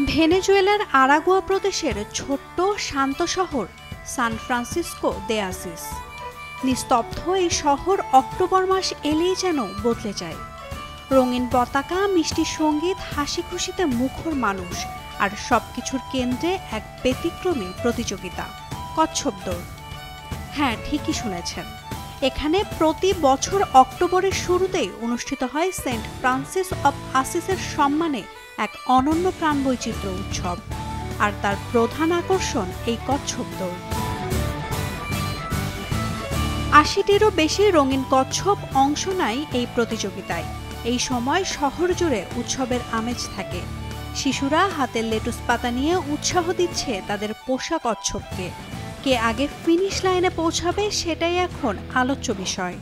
ভেনেজুয়েলার আরাগুয়া প্রদেশের ছোট্ট শান্ত শহর সান ফ্রান্সিসকো দে আসিস। নিস্তব্ধ এই শহর অক্টোবর মাস এলেই যেন বদলে যায়। রঙিন পতাকা, মিষ্টি সঙ্গীত, হাসি খুশিতে মুখর মানুষ, আর সবকিছুর কেন্দ্রে এক ব্যতিক্রমী প্রতিযোগিতা, কচ্ছপ দৌড়। হ্যাঁ, ঠিকই শুনেছেন, এখানে প্রতি বছর অক্টোবরের শুরুতেই অনুষ্ঠিত হয় সেন্ট ফ্রান্সিস অব আসিসের সম্মানে এক অনন্য প্রাণবৈচিত্র্য উৎসব, আর তার প্রধান আকর্ষণ এই কচ্ছপ দৌড়। ৮০টিরও বেশি রঙিন কচ্ছপ অংশ নেয় এই প্রতিযোগিতায়। এই সময় শহর জুড়ে উৎসবের আমেজ থাকে। শিশুরা হাতের লেটুস পাতা নিয়ে উৎসাহ দিচ্ছে তাদের পোষা কচ্ছপকে। কে আগে ফিনিশ লাইনে পৌঁছাবে সেটাই এখন আলোচ্য বিষয়।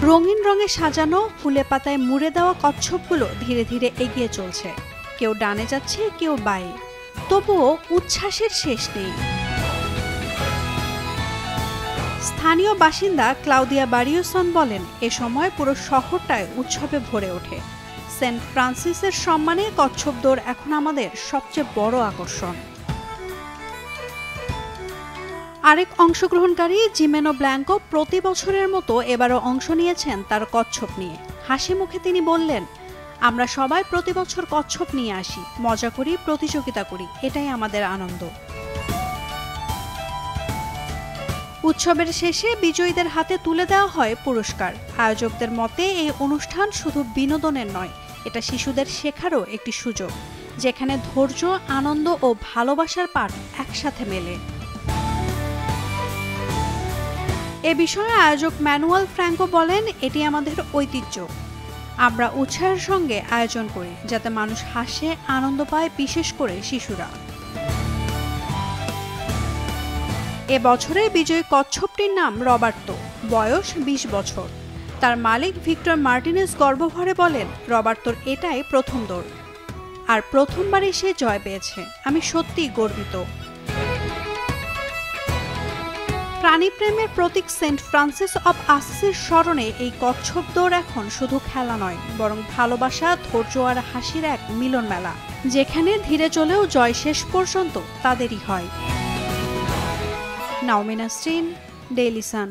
রঙিন রঙে সাজানো, ফুলে পাতায় মুড়ে দেওয়া কচ্ছপগুলো ধীরে ধীরে এগিয়ে চলছে। কেউ ডানে যাচ্ছে, কেউ বাঁয়ে, তবুও উচ্ছ্বাসের শেষ নেই। স্থানীয় বাসিন্দা ক্লাউদিয়া বারিওসন বলেন, এ সময় পুরো শহরটায় উৎসবে ভরে ওঠে। সেন্ট ফ্রান্সিসের সম্মানে কচ্ছপ দৌড় এখন আমাদের সবচেয়ে বড় আকর্ষণ। আরেক অংশগ্রহণকারী জিমেনো ব্ল্যাঙ্কো প্রতি বছরের মতো এবারও অংশ নিয়েছেন তার কচ্ছপ নিয়ে। হাসি মুখে তিনি বললেন, আমরা সবাই প্রতি বছর কচ্ছপ নিয়ে আসি, মজা করি, প্রতিযোগিতা করি, এটাই আমাদের আনন্দ। উৎসবের শেষে বিজয়ীদের হাতে তুলে দেওয়া হয় পুরস্কার। আয়োজকদের মতে এই অনুষ্ঠান শুধু বিনোদনের নয়, এটা শিশুদের শেখারও একটি সুযোগ, যেখানে ধৈর্য, আনন্দ ও ভালোবাসার পাঠ একসাথে মেলে। এ বিষয়ে আয়োজক ম্যানুয়েল ফ্র্যাঙ্কো বলেন, এটি আমাদের ঐতিহ্য। আমরা উৎসাহের সঙ্গে আয়োজন করি যাতে মানুষ হাসে, আনন্দ পায়, বিশেষ করে শিশুরা। এ বছরের বিজয়ী কচ্ছপটির নাম রবার্তো, বয়স ২০ বছর। তার মালিক ভিক্টর মার্টিনেজ গর্বভরে বলেন, রবার্তোর এটাই প্রথম দৌড়, আর প্রথমবারই সে জয় পেয়েছে। আমি সত্যিই গর্বিত। প্রাণীপ্রেমের প্রতীক সেন্ট ফ্রান্সিস অব আসিসের স্মরণে এই কচ্ছপ দৌড় এখন শুধু খেলা নয়, বরং ভালোবাসা, ধৈর্য আর হাসির এক মিলন মেলা, যেখানে ধীরে চলেও জয় শেষ পর্যন্ত তাদেরই হয়। নাওমিন নাসরিন, ডেইলি সান।